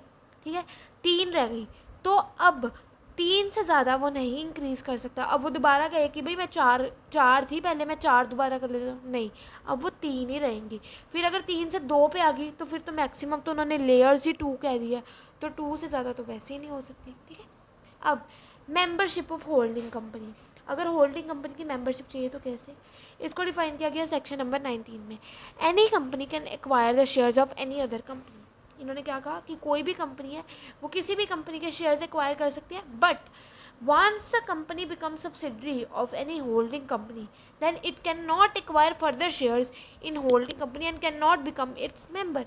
ठीक है, 3 रह गई, तो अब 3 से ज़्यादा वो नहीं इंक्रीज़ कर सकता। अब वो दोबारा कहे कि भाई मैं 4 थी पहले, मैं 4 दोबारा कर लेता हूँ, नहीं, अब वो 3 ही रहेंगी। फिर अगर 3 से 2 पे आ गई तो फिर तो मैक्सिमम तो उन्होंने लेयर्स ही 2 कह दिया, तो 2 से ज़्यादा तो वैसे ही नहीं हो सकती। ठीक है, अब मेंबरशिप ऑफ होल्डिंग कंपनी, अगर होल्डिंग कंपनी की मेंबरशिप चाहिए तो कैसे, इसको डिफाइन किया गया सेक्शन नंबर 19 में। Any company can acquire the shares of any other company. इन्होंने क्या कहा कि कोई भी कंपनी है वो किसी भी कंपनी के शेयर्स एक्वायर कर सकती है, but Once a company becomes subsidiary of any holding company, then it cannot acquire further shares in holding company and cannot become its member.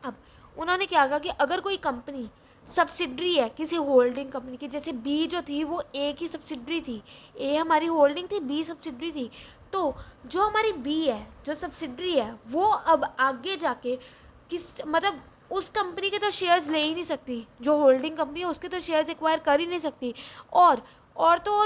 अब उन्होंने क्या कहा कि अगर कोई कंपनी सब्सिडरी है किसी होल्डिंग कंपनी की, जैसे बी जो थी वो ए की सब्सिडरी थी, ए हमारी होल्डिंग थी, बी सब्सिडरी थी, तो जो हमारी बी है जो सब्सिडरी है वो अब आगे जाके किस मतलब उस कंपनी के तो शेयर्स ले ही नहीं सकती, जो होल्डिंग कंपनी है उसके तो शेयर्स एक्वायर कर ही नहीं सकती, और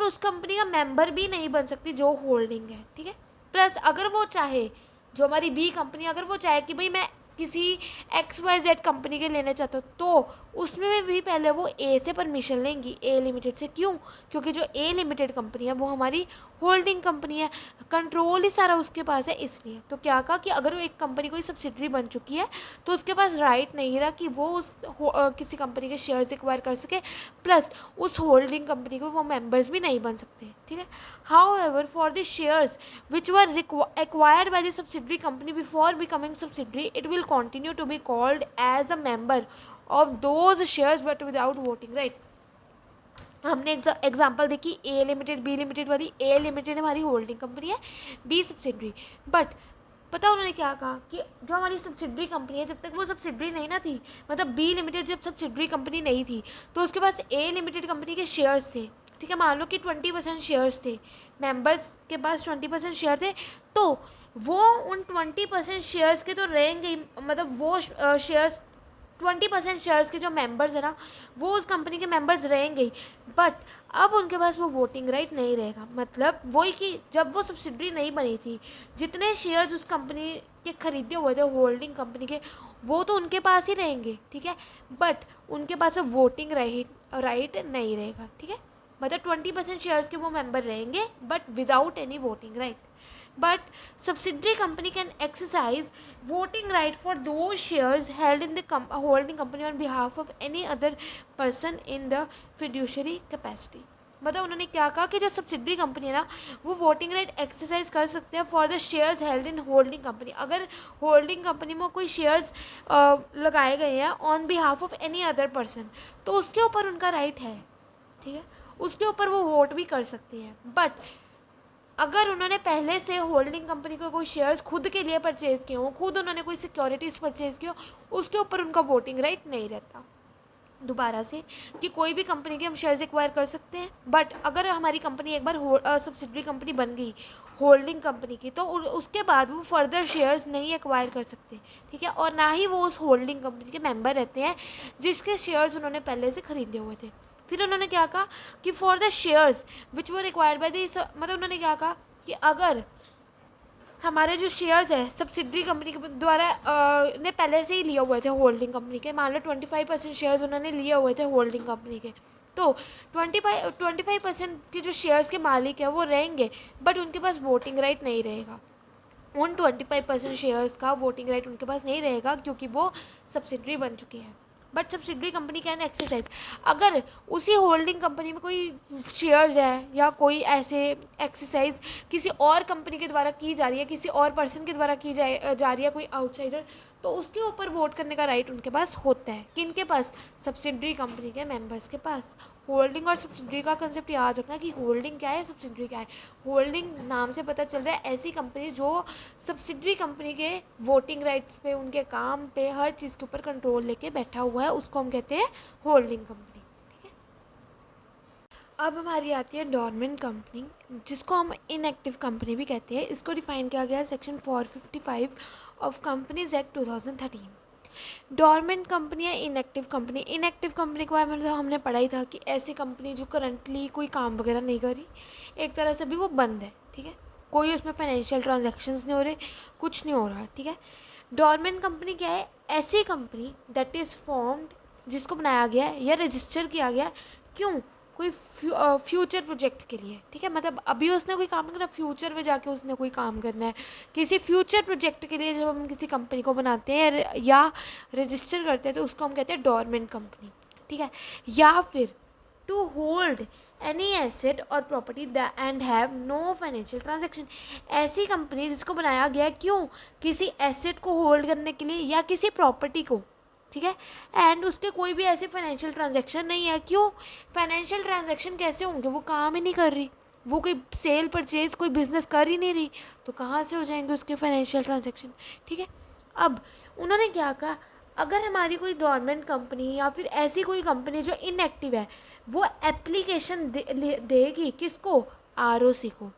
उस कंपनी का मेंबर भी नहीं बन सकती जो होल्डिंग है, ठीक है। प्लस अगर वो चाहे, जो हमारी बी कंपनी अगर वो चाहे कि भाई मैं किसी XYZ कंपनी के लेना चाहता हूँ, तो उसमें भी पहले वो ए से परमिशन लेंगी, ए लिमिटेड से। क्यों? क्योंकि जो ए लिमिटेड कंपनी है वो हमारी होल्डिंग कंपनी है, कंट्रोल ही सारा उसके पास है, इसलिए। तो क्या कहा कि अगर वो एक कंपनी कोई सब्सिडरी बन चुकी है तो उसके पास राइट नहीं रहा कि वो किसी कंपनी के शेयर्स एक्वायर कर सके, प्लस उस होल्डिंग कंपनी के वो मेंबर्स भी नहीं बन सकते, ठीक है। However, for the shares which were acquired by the subsidiary company before becoming subsidiary, it will continue to be called as a member of those shares but without voting right. हमने example देखी ए limited B limited वाली। ए limited हमारी holding company है, B subsidiary, but पता उन्होंने क्या कहा कि जो हमारी सब्सिडरी कंपनी है जब तक वो सब्सिडरी नहीं ना थी, मतलब बी लिमिटेड जब सब्सिडरी कंपनी नहीं थी तो उसके पास ए लिमिटेड कंपनी के शेयर्स थे, ठीक है। मान लो कि 20% शेयर्स थे, मेंबर्स के पास 20% शेयर थे, तो वो उन 20% शेयर्स के तो रहेंगे, मतलब वो शेयर्स 20% शेयर्स के जो मेंबर्स है ना वो उस कंपनी के मेंबर्स रहेंगे, बट अब उनके पास वो वोटिंग राइट नहीं रहेगा। मतलब वही कि जब वो सब्सिडरी नहीं बनी थी, जितने शेयर्स उस कंपनी के खरीदे हुए थे होल्डिंग कंपनी के, वो तो उनके पास ही रहेंगे, ठीक है, बट उनके पास अब वोटिंग राइट नहीं रहेगा, ठीक है। मतलब 20% शेयर्स के वो मेंबर रहेंगे but without any voting right. But subsidiary company can exercise voting right for those shares held in the holding company on behalf of any other person in the fiduciary capacity. मतलब उन्होंने क्या कहा कि जो subsidiary company है ना वो voting right exercise कर सकते हैं for the shares held in holding company. अगर होल्डिंग कंपनी में कोई शेयर्स लगाए गए हैं on behalf of any other person, तो उसके ऊपर उनका राइट है, ठीक है, उसके ऊपर वो वोट भी कर सकते हैं। बट अगर उन्होंने पहले से होल्डिंग कंपनी को कोई शेयर्स खुद के लिए परचेज़ किए हों, खुद उन्होंने कोई सिक्योरिटीज़ परचेज़ की हो, उसके ऊपर उनका वोटिंग राइट नहीं रहता। दोबारा से कि कोई भी कंपनी के हम शेयर्स एक्वायर कर सकते हैं, बट अगर हमारी कंपनी एक बार सब्सिडरी कंपनी बन गई होल्डिंग कंपनी की, तो उसके बाद वो फर्दर शेयर्स नहीं एक्वायर कर सकते, ठीक है, और ना ही वो उस होल्डिंग कंपनी के मेंबर रहते हैं जिसके शेयर्स उन्होंने पहले से खरीदे हुए थे। फिर उन्होंने क्या कहा कि for the shares which were required by the, मतलब उन्होंने क्या कहा कि अगर हमारे जो शेयर्स है सब्सिडरी कंपनी के द्वारा ने पहले से ही लिए हुए थे होल्डिंग कंपनी के, मान लो 25% शेयर्स उन्होंने लिए हुए थे होल्डिंग कंपनी के, तो 25% के जो शेयर्स के मालिक है वो रहेंगे बट उनके पास वोटिंग राइट नहीं रहेगा। उन 25% शेयर्स का वोटिंग राइट उनके पास नहीं रहेगा क्योंकि वो सब्सिडरी बन चुकी है। But subsidiary company can exercise, अगर उसी होल्डिंग कंपनी में कोई शेयर्स है या कोई ऐसे एक्सरसाइज किसी और कंपनी के द्वारा की जा रही है, किसी और पर्सन के द्वारा की जा रही है, कोई आउटसाइडर, तो उसके ऊपर वोट करने का राइट उनके पास होता है। किनके पास? सब्सिडरी कंपनी के मेंबर्स के पास। होल्डिंग और सब्सिडरी का कंसेप्ट याद रखना कि होल्डिंग क्या है, सब्सिडरी क्या है। होल्डिंग नाम से पता चल रहा है ऐसी कंपनी जो सब्सिडरी कंपनी के वोटिंग राइट्स पे, उनके काम पे, हर चीज़ के ऊपर कंट्रोल लेके बैठा हुआ है, उसको हम कहते हैं होल्डिंग कंपनी, ठीक है। अब हमारी आती है डोरमेंट कंपनी, जिसको हम इनएक्टिव कंपनी भी कहते हैं। इसको डिफाइन किया गया है section 455 of companies act 2013। Dormant company है इनएक्टिव कंपनी। इनएक्टिव कंपनी के बारे में तो हमने पढ़ा ही था कि ऐसी कंपनी जो करंटली कोई काम वगैरह नहीं कर रही, एक तरह से भी वो बंद है, ठीक है, कोई उसमें फाइनेंशियल ट्रांजैक्शंस नहीं हो रहे, कुछ नहीं हो रहा, ठीक है। डोरमेंट कंपनी क्या है? ऐसी कंपनी दैट इज़ फॉर्म्ड, जिसको बनाया गया है या रजिस्टर किया गया, क्यों? कोई फ्यूचर प्रोजेक्ट के लिए, ठीक है, मतलब अभी उसने कोई काम नहीं करना, फ्यूचर में जाके उसने कोई काम करना है। किसी फ्यूचर प्रोजेक्ट के लिए जब हम किसी कंपनी को बनाते हैं या रजिस्टर करते हैं तो उसको हम कहते हैं डोरमेंट कंपनी, ठीक है। या फिर टू होल्ड एनी एसेट और property and have no financial transaction. ऐसी कंपनी जिसको बनाया गया क्यों? किसी एसेट को होल्ड करने के लिए या किसी प्रॉपर्टी को, ठीक है। एंड उसके कोई भी ऐसे फाइनेंशियल ट्रांजैक्शन नहीं है। क्यों? फाइनेंशियल ट्रांजैक्शन कैसे होंगे? वो काम ही नहीं कर रही, वो कोई सेल परचेज कोई बिजनेस कर ही नहीं रही, तो कहाँ से हो जाएंगे उसके फाइनेंशियल ट्रांजैक्शन? ठीक है। अब उन्होंने क्या कहा, अगर हमारी कोई गवर्नमेंट कंपनी या फिर ऐसी कोई कंपनी जो इनएक्टिव है, वो एप्लीकेशन देगी किसको? आरओसी को।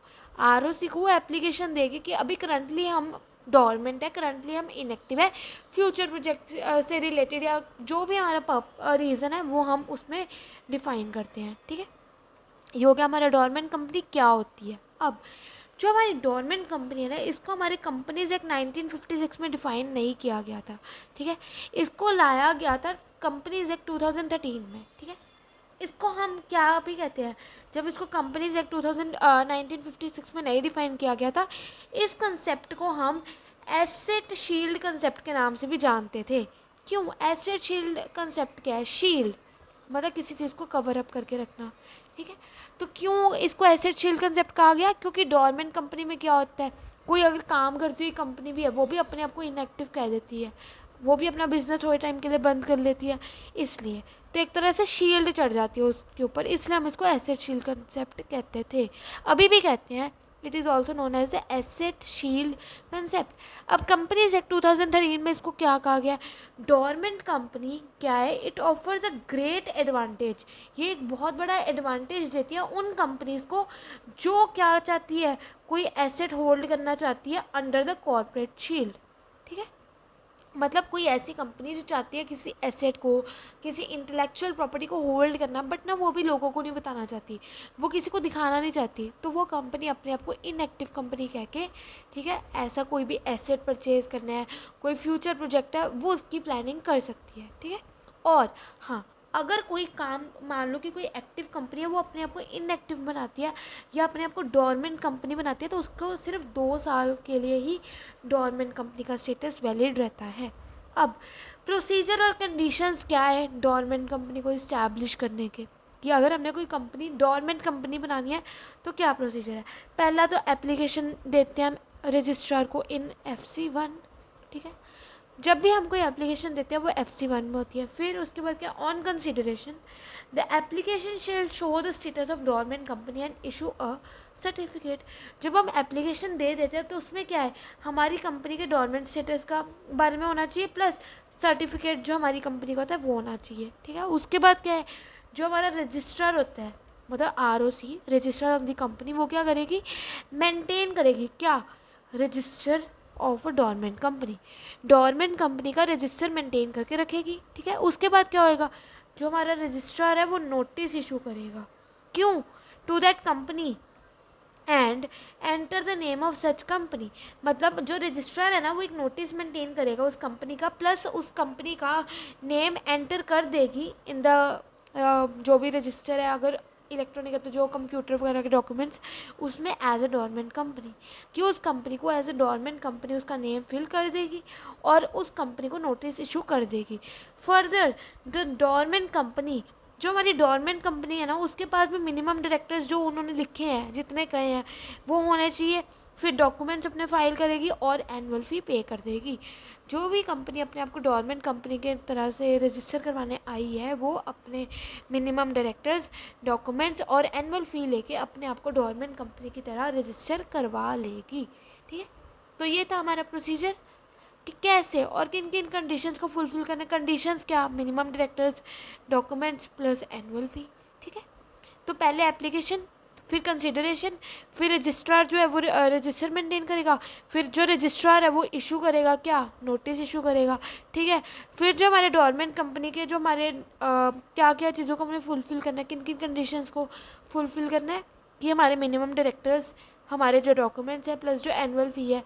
आरओसी को वो एप्लीकेशन देगी कि अभी करंटली हम डोरमेंट है, करंटली हम इनएक्टिव है, फ्यूचर प्रोजेक्ट से रिलेटेड या जो भी हमारा रीज़न है वो हम उसमें डिफाइन करते हैं। ठीक है। ये हो गया हमारा डोरमेंट कंपनी क्या होती है। अब जो हमारी डोरमेंट कंपनी है ना, इसको हमारे कंपनीज एक्ट 1956 में डिफाइन नहीं किया गया था। ठीक है। इसको लाया गया था कंपनीज एक्ट 2013 में। ठीक है। इसको हम क्या भी कहते हैं, जब इसको कंपनीज एक्ट 1956 में नहीं डिफाइन किया गया था, इस कंसेप्ट को हम एसेट शील्ड कंसेप्ट के नाम से भी जानते थे। क्यों? एसेट शील्ड कंसेप्ट क्या है? शील्ड मतलब किसी चीज़ को कवर अप करके रखना। ठीक है। तो क्यों इसको एसेट शील्ड कंसेप्ट कहा गया? क्योंकि डोरमेंट कंपनी में क्या होता है, कोई अगर काम करती हुई कंपनी भी है, वो भी अपने आप को इनएक्टिव कह देती है, वो भी अपना बिजनेस थोड़े टाइम के लिए बंद कर लेती है, इसलिए तो एक तरह से शील्ड चढ़ जाती है उसके ऊपर, इसलिए हम इसको एसेट शील्ड कंसेप्ट कहते थे, अभी भी कहते हैं। It is also known as the asset shield concept. अब कंपनीज एक्ट 2013 में इसको क्या कहा गया? डोरमेंट कंपनी क्या है? It offers a great advantage. ये एक बहुत बड़ा एडवांटेज देती है उन कंपनीज को जो क्या चाहती है, कोई एसेट होल्ड करना चाहती है अंडर द कॉर्पोरेट शील्ड। ठीक है। मतलब कोई ऐसी कंपनी जो चाहती है किसी एसेट को, किसी इंटेलेक्चुअल प्रॉपर्टी को होल्ड करना, बट ना वो भी लोगों को नहीं बताना चाहती, वो किसी को दिखाना नहीं चाहती, तो वो कंपनी अपने आप को इनएक्टिव कंपनी कह के, ठीक है, ऐसा कोई भी एसेट परचेज करना है, कोई फ्यूचर प्रोजेक्ट है, वो उसकी प्लानिंग कर सकती है। ठीक है। और हाँ, अगर कोई काम, मान लो कि कोई एक्टिव कंपनी है, वो अपने आप को इनएक्टिव बनाती है या अपने आप को डोरमेंट कंपनी बनाती है, तो उसको सिर्फ 2 साल के लिए ही डोरमेंट कंपनी का स्टेटस वैलिड रहता है। अब प्रोसीजर और कंडीशंस क्या है डोरमेंट कंपनी को इस्टेब्लिश करने के, कि अगर हमने कोई कंपनी डोरमेंट कंपनी बनानी है तो क्या प्रोसीजर है? पहला तो एप्लीकेशन देते हैं हम रजिस्ट्रार को इन FC1। ठीक है। जब भी हम कोई एप्लीकेशन देते हैं वो FC1 में होती है। फिर उसके बाद क्या? On consideration the application shall show the status of dormant company and issue a certificate. जब हम एप्लीकेशन दे देते हैं तो उसमें क्या है, हमारी कंपनी के डोरमेंट स्टेटस का बारे में होना चाहिए, प्लस सर्टिफिकेट जो हमारी कंपनी का होता है वो होना चाहिए। ठीक है। उसके बाद क्या है, जो हमारा रजिस्ट्रार होता है, मतलब ROC, registrar of the company, वो क्या करेगी? मेंटेन करेगी क्या? Register of dormant company, dormant company का रजिस्टर मेंटेन करके रखेगी। ठीक है। उसके बाद क्या होएगा, जो हमारा रजिस्ट्रार है वो नोटिस इशू करेगा। क्यों? To that company and enter the name of such company. मतलब जो रजिस्ट्रार है ना, वो एक नोटिस मेंटेन करेगा उस कंपनी का, प्लस उस कंपनी का नेम एंटर कर देगी इन द जो भी रजिस्टर है, अगर इलेक्ट्रॉनिक है तो जो कंप्यूटर वगैरह के डॉक्यूमेंट्स, उसमें एज अ डोरमेंट कंपनी, कि उस कंपनी को एज अ डोरमेंट कंपनी उसका नेम फिल कर देगी और उस कंपनी को नोटिस इशू कर देगी। फर्दर द डोरमेंट कंपनी, जो हमारी डोरमेंट कंपनी है ना, उसके पास भी मिनिमम डायरेक्टर्स जो उन्होंने लिखे हैं, जितने कहे हैं, वो होने चाहिए। फिर डॉक्यूमेंट्स अपने फाइल करेगी और एनुअल फ़ी पे कर देगी। जो भी कंपनी अपने आप को डोरमेंट कंपनी के तरह से रजिस्टर करवाने आई है, वो अपने मिनिमम डायरेक्टर्स, डॉक्यूमेंट्स और एनुअल फ़ी लेके अपने आप को डोरमेंट कंपनी की तरह रजिस्टर करवा लेगी। ठीक है। तो ये था हमारा प्रोसीजर कि कैसे और किन किन कंडीशंस को फुलफिल करना। कंडीशंस क्या? Minimum directors, documents plus annual fee. ठीक है। तो पहले एप्लीकेशन, फिर कंसिडरेशन, फिर रजिस्ट्रार जो है वो रजिस्टर मेंटेन करेगा, फिर जो रजिस्ट्रार है वो इशू करेगा क्या? नोटिस इशू करेगा। ठीक है। फिर जो हमारे डोरमेंट कंपनी के जो हमारे क्या क्या चीज़ों को हमें फुलफ़िल करना है, किन किन कंडीशंस को फुलफ़िल करना है, कि हमारे मिनिमम डायरेक्टर्स, हमारे जो डॉक्यूमेंट्स है, प्लस जो एनुअल फ़ी है,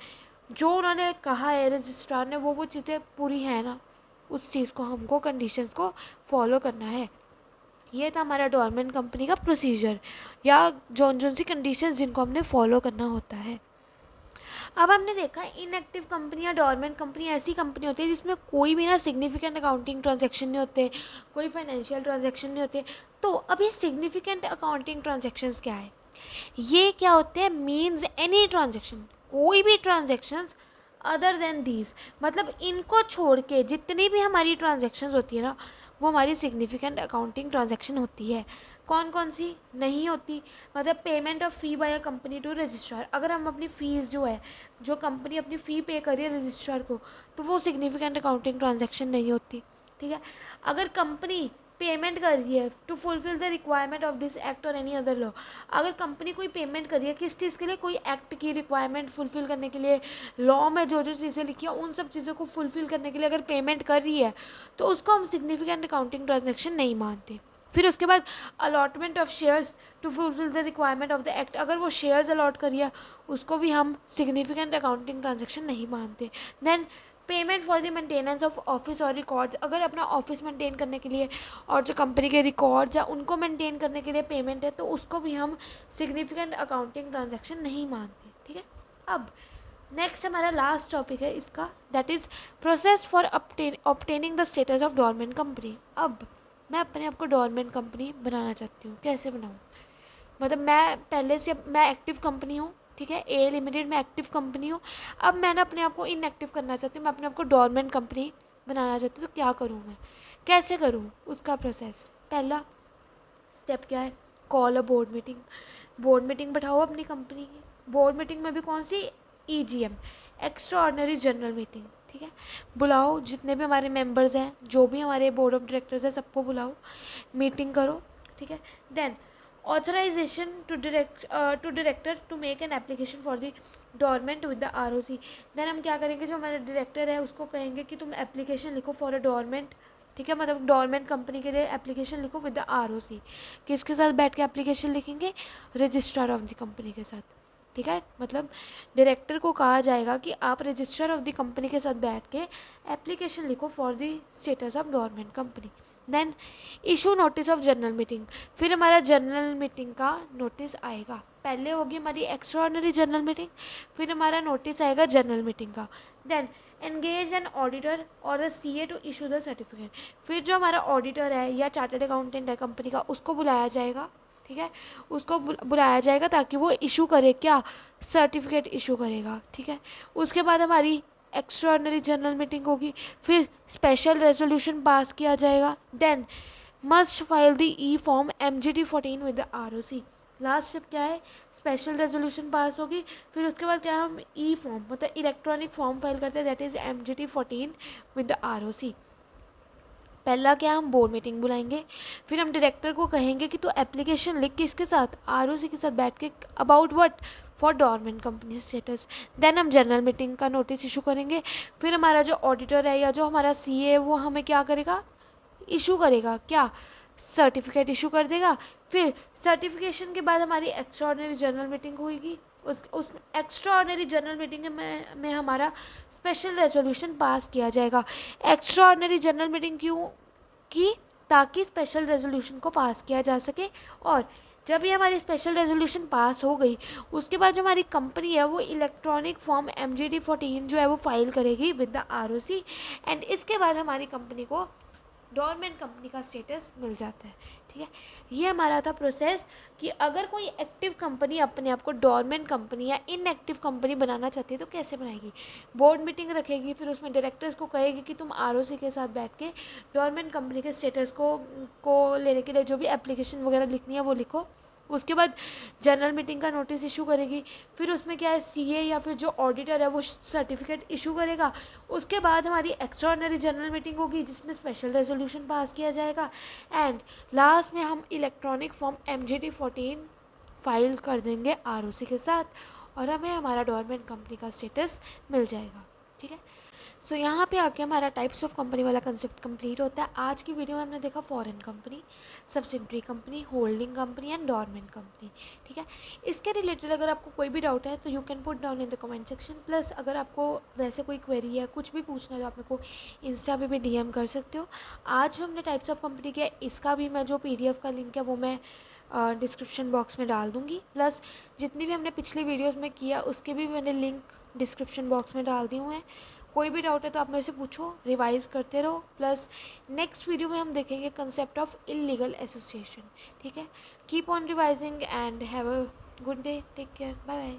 जो उन्होंने कहा है रजिस्ट्रार ने, वो चीज़ें पूरी हैं ना, उस चीज़ को हमको, कंडीशंस को फॉलो करना है। ये था हमारा डोरमेंट कंपनी का प्रोसीजर, या जौन सी कंडीशंस जिनको हमने फॉलो करना होता है। अब हमने देखा इनएक्टिव कंपनी या डोरमेंट कंपनी ऐसी कंपनी होती है जिसमें कोई भी ना सिग्निफिकेंट अकाउंटिंग ट्रांजैक्शन नहीं होते, कोई फाइनेंशियल ट्रांजैक्शन नहीं होते। तो अब ये सिग्निफिकेंट अकाउंटिंग ट्रांजैक्शंस क्या है? ये क्या होते हैं? मीन्स एनी ट्रांजैक्शन, कोई भी ट्रांजैक्शंस अदर देन दीज, मतलब इनको छोड़ के जितनी भी हमारी ट्रांजैक्शंस होती है ना, वो हमारी सिग्निफिकेंट अकाउंटिंग ट्रांजैक्शन होती है। कौन कौन सी नहीं होती, मतलब payment of fee by a company to registrar, अगर हम अपनी फ़ीस जो है, जो कंपनी अपनी फ़ी पे करी है रजिस्ट्रार को, तो वो सिग्निफिकेंट अकाउंटिंग ट्रांजैक्शन नहीं होती। ठीक है, अगर कंपनी पेमेंट कर रही है to fulfil the requirement of this act और एनी अदर लॉ, अगर कंपनी कोई पेमेंट कर रही है किस चीज़ के लिए, कोई एक्ट की रिक्वायरमेंट फुलफिल करने के लिए, लॉ में जो जो चीज़ें लिखी है उन सब चीज़ों को फुलफिल करने के लिए अगर पेमेंट कर रही है, तो उसको हम सिग्निफिकेंट अकाउंटिंग ट्रांजैक्शन नहीं मानते। फिर उसके बाद allotment of shares to fulfil the requirement of the act, अगर वो शेयर्स अलॉट करिए उसको भी हम सिग्निफिकेंट अकाउंटिंग ट्रांजैक्शन नहीं मानते। Then payment for the maintenance of office और रिकॉर्ड्स, अगर अपना ऑफिस मेंटेन करने के लिए और जो कंपनी के रिकॉर्ड्स है उनको मेंटेन करने के लिए पेमेंट है, तो उसको भी हम सिग्निफिकेंट अकाउंटिंग ट्रांजैक्शन नहीं मानते। ठीक है, अब नेक्स्ट हमारा लास्ट टॉपिक है इसका, that is process for obtaining the status of dormant company. अब मैं अपने आप को डोरमेंट कंपनी बनाना चाहती हूँ, कैसे बनाऊँ, मतलब मैं पहले से मैं एक्टिव कंपनी हूँ, ठीक है, ए लिमिटेड में एक्टिव कंपनी हूँ, अब मैंने अपने आप को इनएक्टिव करना चाहती हूँ, मैं अपने आप को डोरमेंट कंपनी बनाना चाहती हूँ, तो क्या करूँ मैं, कैसे करूँ उसका प्रोसेस। पहला स्टेप क्या है, कॉल अ बोर्ड मीटिंग, बोर्ड मीटिंग बैठाओ अपनी कंपनी की, बोर्ड मीटिंग में भी कौन सी, EGM, extra ordinary general meeting. ठीक है, बुलाओ जितने भी हमारे मेंबर्स हैं, जो भी हमारे बोर्ड ऑफ डायरेक्टर्स हैं, सबको बुलाओ, मीटिंग करो। ठीक है, then authorisation to director to make an application for the dormant with the ROC। Then हम क्या करेंगे, जो हमारे डायरेक्टर है उसको कहेंगे कि तुम एप्लीकेशन लिखो फॉर अ डोरमेंट, ठीक है, मतलब डोरमेंट कंपनी के लिए एप्लीकेशन लिखो विद द ROC। किसके साथ बैठ के एप्लीकेशन लिखेंगे, रजिस्ट्रार ऑफ द कंपनी के साथ। ठीक है, मतलब डायरेक्टर को कहा जाएगा कि आप रजिस्ट्रार ऑफ द कंपनी के साथ बैठ के एप्लीकेशन लिखो for the status of dormant company. Then issue notice of general meeting, फिर हमारा जनरल मीटिंग का नोटिस आएगा, पहले होगी हमारी एक्स्ट्राऑर्डिनरी जनरल मीटिंग, फिर हमारा नोटिस आएगा जनरल मीटिंग का। देन एंगेज एन ऑडिटर और the CA to issue the certificate, फिर जो हमारा ऑडिटर है या चार्टर्ड अकाउंटेंट है कंपनी का, उसको बुलाया जाएगा। ठीक है, उसको बुलाया जाएगा ताकि वो इशू करे, क्या, सर्टिफिकेट इशू करेगा। ठीक है, उसके बाद हमारी एक्स्ट्राऑर्डिनरी जनरल मीटिंग होगी, फिर स्पेशल रेजोल्यूशन पास किया जाएगा। Then must file the E form MGT-14 with the ROC। Last step क्या है, स्पेशल रेजोल्यूशन पास होगी, फिर उसके बाद क्या, हम E-फॉर्म मतलब इलेक्ट्रॉनिक फॉर्म फाइल करते हैं, that is MGT-14 with the ROC। पहला क्या, हम बोर्ड मीटिंग बुलाएंगे, फिर हम डायरेक्टर को कहेंगे कि तो एप्लीकेशन लिख के इसके साथ ROC के साथ बैठ के, about what, for dormant company status. Then हम जनरल मीटिंग का नोटिस इशू करेंगे, फिर हमारा जो ऑडिटर है या जो हमारा CA है वो हमें क्या करेगा, इशू करेगा, क्या, सर्टिफिकेट इशू कर देगा। फिर सर्टिफिकेशन के बाद हमारी एक्स्ट्राऑर्डिनरी जनरल मीटिंग होगी, उस एक्स्ट्राऑर्डिनरी जनरल मीटिंग में हमारा स्पेशल रेजोल्यूशन पास किया जाएगा। एक्स्ट्राऑर्डिनरी जनरल मीटिंग क्यों की, ताकि स्पेशल रेजोल्यूशन को पास किया जा सके, और जब ये हमारी स्पेशल रेजोल्यूशन पास हो गई उसके बाद जो हमारी कंपनी है वो इलेक्ट्रॉनिक फॉर्म MGT-14 जो है वो फाइल करेगी विद द ROC, एंड इसके बाद हमारी कंपनी को डोरमेंट कंपनी का स्टेटस मिल जाता है। ठीक है, ये हमारा था प्रोसेस कि अगर कोई एक्टिव कंपनी अपने आप को डोरमेंट कंपनी या इनएक्टिव कंपनी बनाना चाहती है तो कैसे बनाएगी, बोर्ड मीटिंग रखेगी, फिर उसमें डायरेक्टर्स को कहेगी कि तुम ROC के साथ बैठ के डोरमेंट कंपनी के स्टेटस को लेने के लिए जो भी एप्लीकेशन वगैरह लिखनी है वो लिखो। उसके बाद जनरल मीटिंग का नोटिस इशू करेगी, फिर उसमें क्या है, CA या फिर जो ऑडिटर है वो सर्टिफिकेट इशू करेगा। उसके बाद हमारी एक्स्ट्राऑर्डिनरी जनरल मीटिंग होगी जिसमें स्पेशल रेजोल्यूशन पास किया जाएगा, एंड लास्ट में हम इलेक्ट्रॉनिक फॉर्म MGT-14 फाइल कर देंगे ROC के साथ, और हमें हमारा डोरमेंट कंपनी का स्टेटस मिल जाएगा। ठीक है, सो यहाँ पे आके हमारा टाइप्स ऑफ कंपनी वाला कंसेप्ट कंप्लीट होता है। आज की वीडियो में हमने देखा foreign company, subsidiary company, holding company and dormant company. ठीक है, इसके रिलेटेड अगर आपको कोई भी डाउट है तो you can put down in the comment section. Plus अगर आपको वैसे कोई क्वेरी है, कुछ भी पूछना है तो आप मेरे को इंस्टा पे भी DM कर सकते हो। आज जो हमने टाइप्स ऑफ कंपनी किया इसका भी मैं जो PDF का लिंक है वो मैं डिस्क्रिप्शन बॉक्स में डाल दूँगी। प्लस जितनी भी हमने पिछली वीडियोज़ में किया उसके भी मैंने लिंक डिस्क्रिप्शन बॉक्स में डाल दिए हुए हैं। कोई भी डाउट है तो आप मेरे से पूछो, रिवाइज करते रहो। प्लस नेक्स्ट वीडियो में हम देखेंगे कंसेप्ट ऑफ इलीगल एसोसिएशन। ठीक है, keep on revising and have a good day, take care, bye bye.